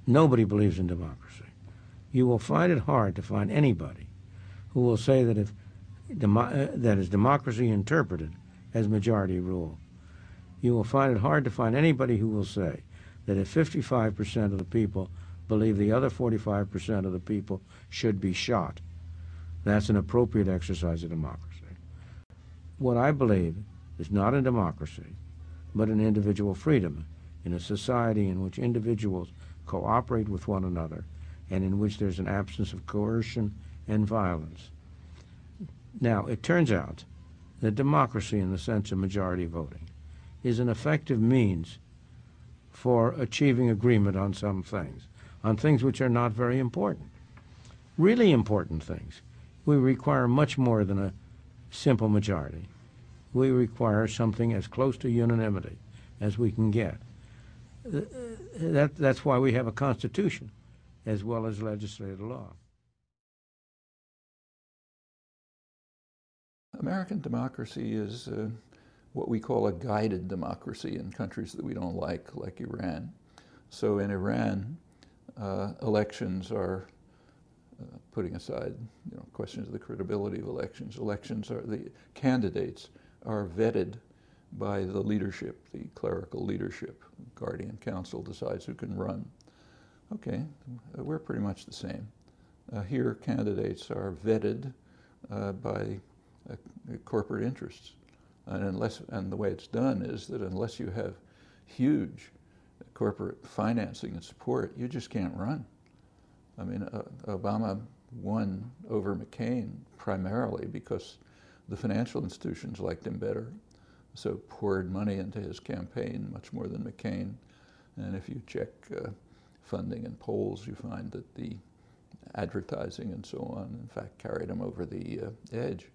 Nobody believes in democracy. You will find it hard to find anybody who will say that if that is democracy interpreted as majority rule. You will find it hard to find anybody who will say that if 55% of the people believe the other 45% of the people should be shot, that's an appropriate exercise of democracy. What I believe is not in democracy, but in individual freedom, in a society in which individuals cooperate with one another and in which there's an absence of coercion and violence. Now, it turns out that democracy, in the sense of majority voting, is an effective means for achieving agreement on some things, on things which are not very important. Really important things. We require much more than a simple majority. We require something as close to unanimity as we can get. That's why we have a constitution as well as legislative law. American democracy is what we call a guided democracy in countries that we don't like Iran. So in Iran, elections are, putting aside questions of the credibility of elections, the candidates are vetted by the leadership, the clerical leadership. Guardian Council decides who can run. Okay, we're pretty much the same. Here, candidates are vetted by corporate interests. And the way it's done is that unless you have huge corporate financing and support, you just can't run. I mean, Obama won over McCain primarily because the financial institutions liked him better, so poured money into his campaign much more than McCain. And if you check funding and polls, you find that the advertising and so on, in fact, carried him over the edge.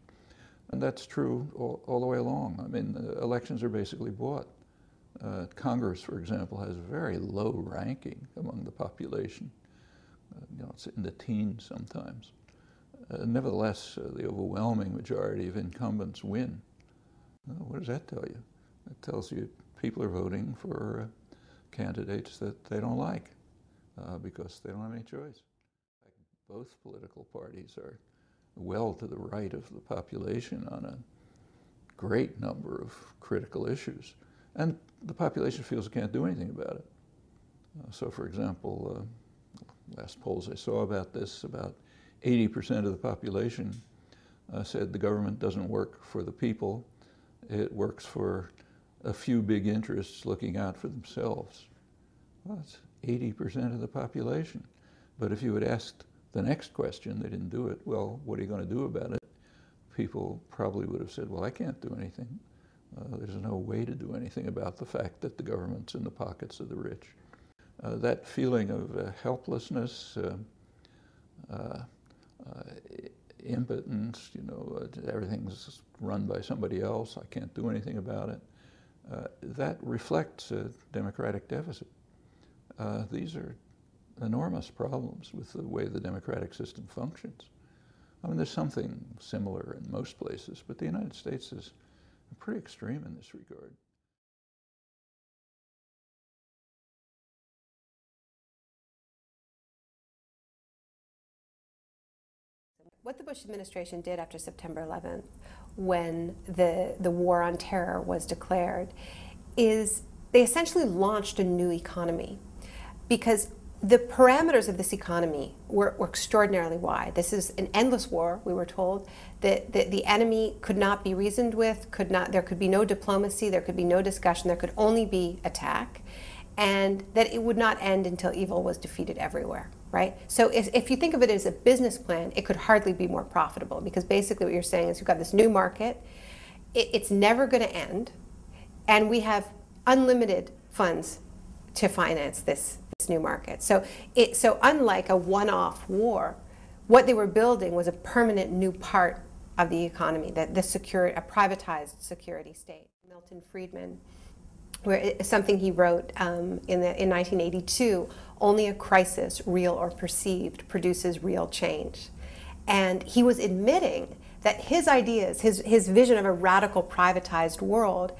And that's true all the way along. I mean, elections are basically bought. Congress, for example, has very low ranking among the population. It's in the teens sometimes. Nevertheless, the overwhelming majority of incumbents win. What does that tell you? It tells you people are voting for candidates that they don't like because they don't have any choice. Both political parties are well to the right of the population on a great number of critical issues. And the population feels it can't do anything about it. So for example, last polls I saw about this, about 80% of the population said the government doesn't work for the people, it works for a few big interests looking out for themselves. Well, that's 80% of the population. But if you had asked the next question, they didn't do it, well, what are you going to do about it? People probably would have said, well, I can't do anything. There's no way to do anything about the fact that the government's in the pockets of the rich. That feeling of helplessness, impotence, everything's run by somebody else, I can't do anything about it, that reflects a democratic deficit. These are enormous problems with the way the democratic system functions. I mean, there's something similar in most places, but the United States is pretty extreme in this regard. What the Bush administration did after September 11th, when the war on terror was declared, is they essentially launched a new economy, because the parameters of this economy were extraordinarily wide. This is an endless war, we were told, that the enemy could not be reasoned with, there could be no diplomacy, there could be no discussion, there could only be attack, and that it would not end until evil was defeated everywhere, right? So if you think of it as a business plan, it could hardly be more profitable, because basically what you're saying is you've got this new market, it's never going to end, and we have unlimited funds to finance this new market. So unlike a one-off war, what they were building was a permanent new part of the economy, a privatized security state. Milton Friedman, something he wrote in 1982, only a crisis, real or perceived, produces real change. And he was admitting that his ideas, his vision of a radical privatized world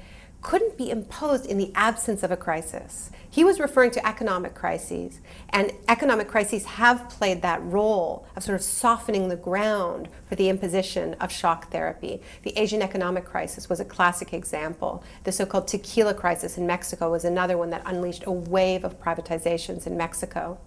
couldn't be imposed in the absence of a crisis. He was referring to economic crises, and economic crises have played that role of sort of softening the ground for the imposition of shock therapy. The Asian economic crisis was a classic example. The so-called tequila crisis in Mexico was another one that unleashed a wave of privatizations in Mexico.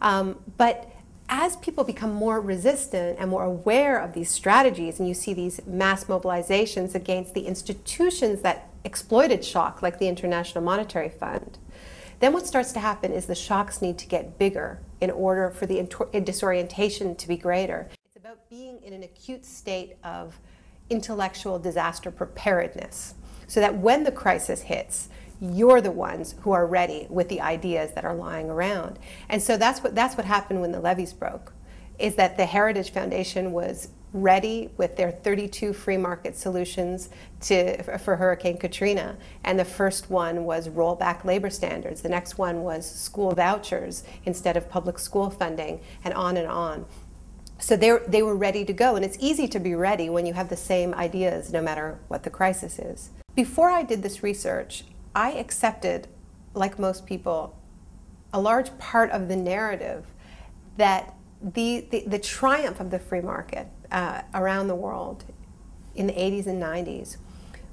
But as people become more resistant and more aware of these strategies, and you see these mass mobilizations against the institutions that exploited shock, like the International Monetary Fund, then what starts to happen is the shocks need to get bigger in order for the disorientation to be greater. It's about being in an acute state of intellectual disaster preparedness, so that when the crisis hits, you're the ones who are ready with the ideas that are lying around. And so that's what happened when the levees broke, is that the Heritage Foundation was ready with their 32 free market solutions for Hurricane Katrina. And the first one was roll back labor standards. The next one was school vouchers instead of public school funding, and on and on. So they were ready to go. And it's easy to be ready when you have the same ideas no matter what the crisis is. Before I did this research, I accepted, like most people, a large part of the narrative that the triumph of the free market around the world in the 80s and 90s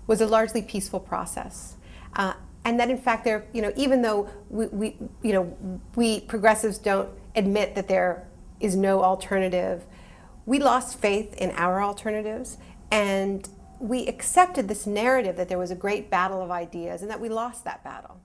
was a largely peaceful process. And that in fact, even though we progressives don't admit that there is no alternative, we lost faith in our alternatives, and we accepted this narrative that there was a great battle of ideas and that we lost that battle,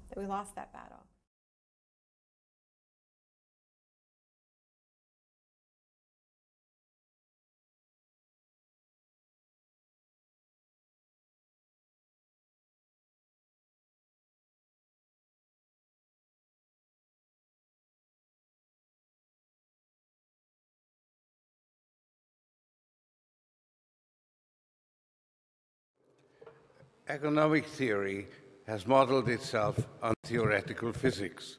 Economic theory has modeled itself on theoretical physics.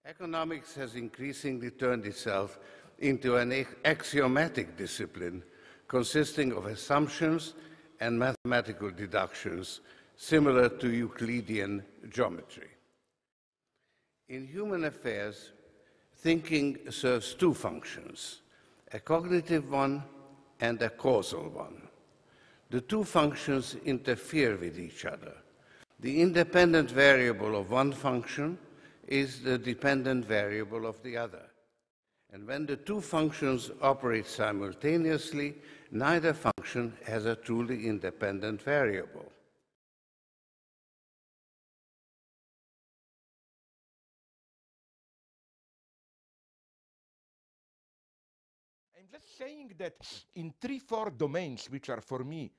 Economics has increasingly turned itself into an axiomatic discipline consisting of assumptions and mathematical deductions similar to Euclidean geometry. In human affairs, thinking serves two functions, a cognitive one and a causal one. The two functions interfere with each other. The independent variable of one function is the dependent variable of the other. And when the two functions operate simultaneously, neither function has a truly independent variable. I'm just saying that in 3-4 domains, which are for me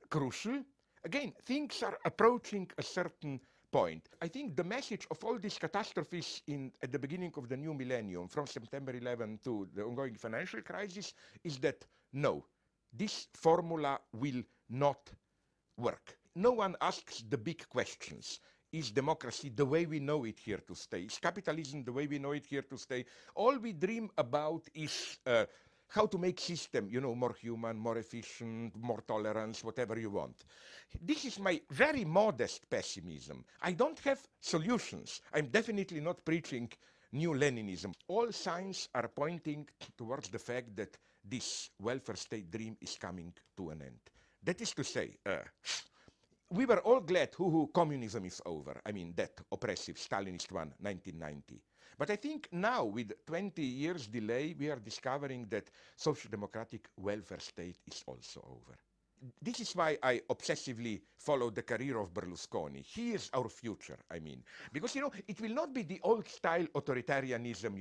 crucial, again, things are approaching a certain point. I think the message of all these catastrophes at the beginning of the new millennium, from September 11 to the ongoing financial crisis, is that no, this formula will not work. No one asks the big questions. Is democracy the way we know it here to stay? Is capitalism the way we know it here to stay? All we dream about is how to make system, more human, more efficient, more tolerance, whatever you want. This is my very modest pessimism. I don't have solutions. I'm definitely not preaching new Leninism. All signs are pointing towards the fact that this welfare state dream is coming to an end. That is to say, we were all glad communism is over. I mean, that oppressive Stalinist one, 1990. But I think now, with 20 years delay, we are discovering that social democratic welfare state is also over. This is why I obsessively follow the career of Berlusconi. He is our future, I mean. Because, it will not be the old-style authoritarianism,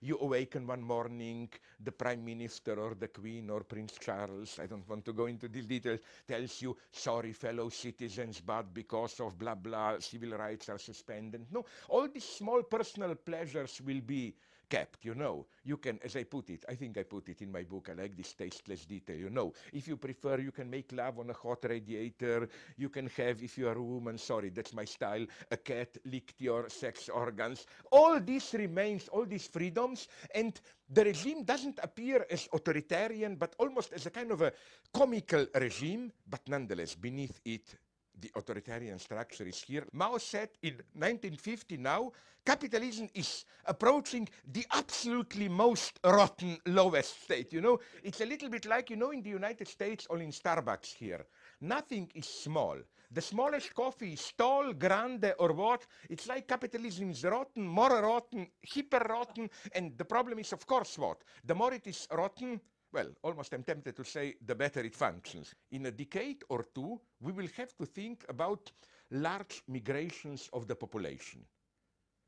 You awaken one morning, the prime minister or the queen or Prince Charles, I don't want to go into these details, tells you, sorry, fellow citizens, but because of blah, blah, civil rights are suspended. No, all these small personal pleasures will be kept, You can, as I put it, I think I put it in my book, I like this tasteless detail, If you prefer, you can make love on a hot radiator, you can have, if you are a woman, sorry, that's my style, a cat licked your sex organs. All this remains, all these freedoms, and the regime doesn't appear as authoritarian, but almost as a kind of a comical regime, but nonetheless, beneath it, the authoritarian structure is here. Mao said in 1950 now, capitalism is approaching the absolutely most rotten, lowest state. You know, it's a little bit like, you know, in the United States or in Starbucks here. Nothing is small. The smallest coffee is tall, grande, or what? It's like capitalism is rotten, more rotten, hyper rotten, and the problem is, of course, what? The more it is rotten, well, almost I'm tempted to say, the better it functions. In a decade or two, we will have to think about large migrations of the population.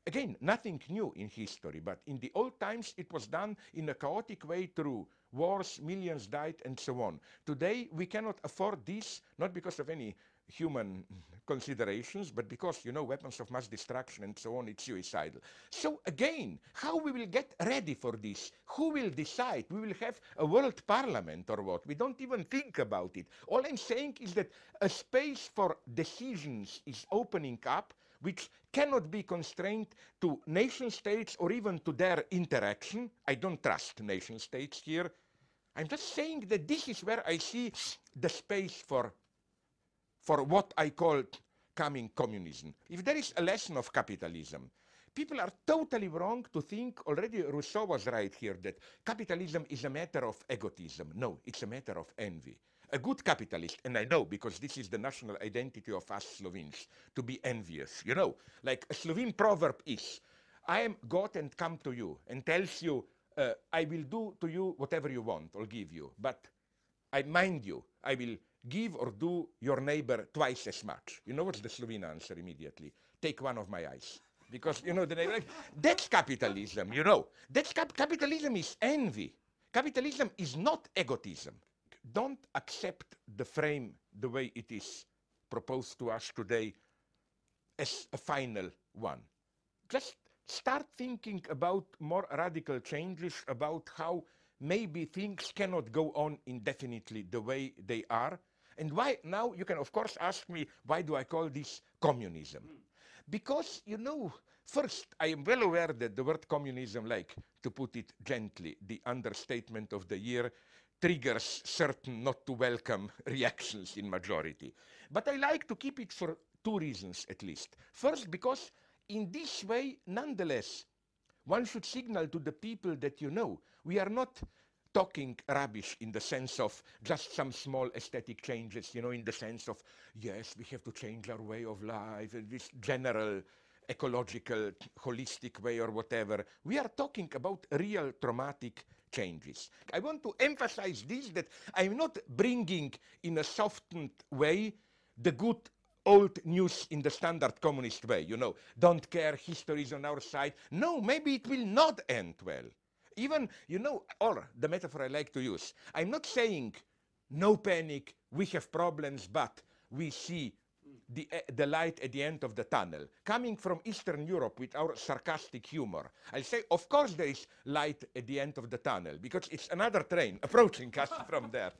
Again, nothing new in history, but in the old times it was done in a chaotic way through wars, millions died, and so on. Today we cannot afford this, not because of any human considerations, but because, you know, weapons of mass destruction and so on, it's suicidal. So again, how we will get ready for this? Who will decide? We will have a world parliament or what? We don't even think about it. All I'm saying is that a space for decisions is opening up, which cannot be constrained to nation states or even to their interaction. I don't trust nation states here. I'm just saying that this is where I see the space for what I call coming communism. If there is a lesson of capitalism, people are totally wrong to think, already Rousseau was right here, that capitalism is a matter of egotism. No, it's a matter of envy. A good capitalist, and I know because this is the national identity of us Slovenes, to be envious. You know, like a Slovene proverb is, I am God and come to you and tells you, I will do to you whatever you want, I'll give you. But I mind you, I will give or do your neighbor twice as much. You know what's the Slovene answer immediately? Take one of my eyes. Because, you know, the neighbor, that's capitalism, you know. That's capitalism is envy. Capitalism is not egotism. Don't accept the frame the way it is proposed to us today as a final one. Just start thinking about more radical changes, about how maybe things cannot go on indefinitely the way they are. And why now, you can of course ask me, why do I call this communism? Because, you know, first, I am well aware that the word communism, like, to put it gently, the understatement of the year, triggers certain not too welcome reactions in majority. But I like to keep it for two reasons at least. First, because in this way, nonetheless, one should signal to the people that, you know, we are not talking rubbish in the sense of just some small aesthetic changes, you know, in the sense of, yes, we have to change our way of life, this general ecological, holistic way or whatever. We are talking about real traumatic changes. I want to emphasize this, that I'm not bringing in a softened way the good old news in the standard communist way, you know, don't care, history is on our side. No, maybe it will not end well. Even, you know, or the metaphor I like to use, I'm not saying no panic, we have problems, but we see the light at the end of the tunnel. Coming from Eastern Europe with our sarcastic humor, I'll say, of course there is light at the end of the tunnel, because it's another train approaching us from there.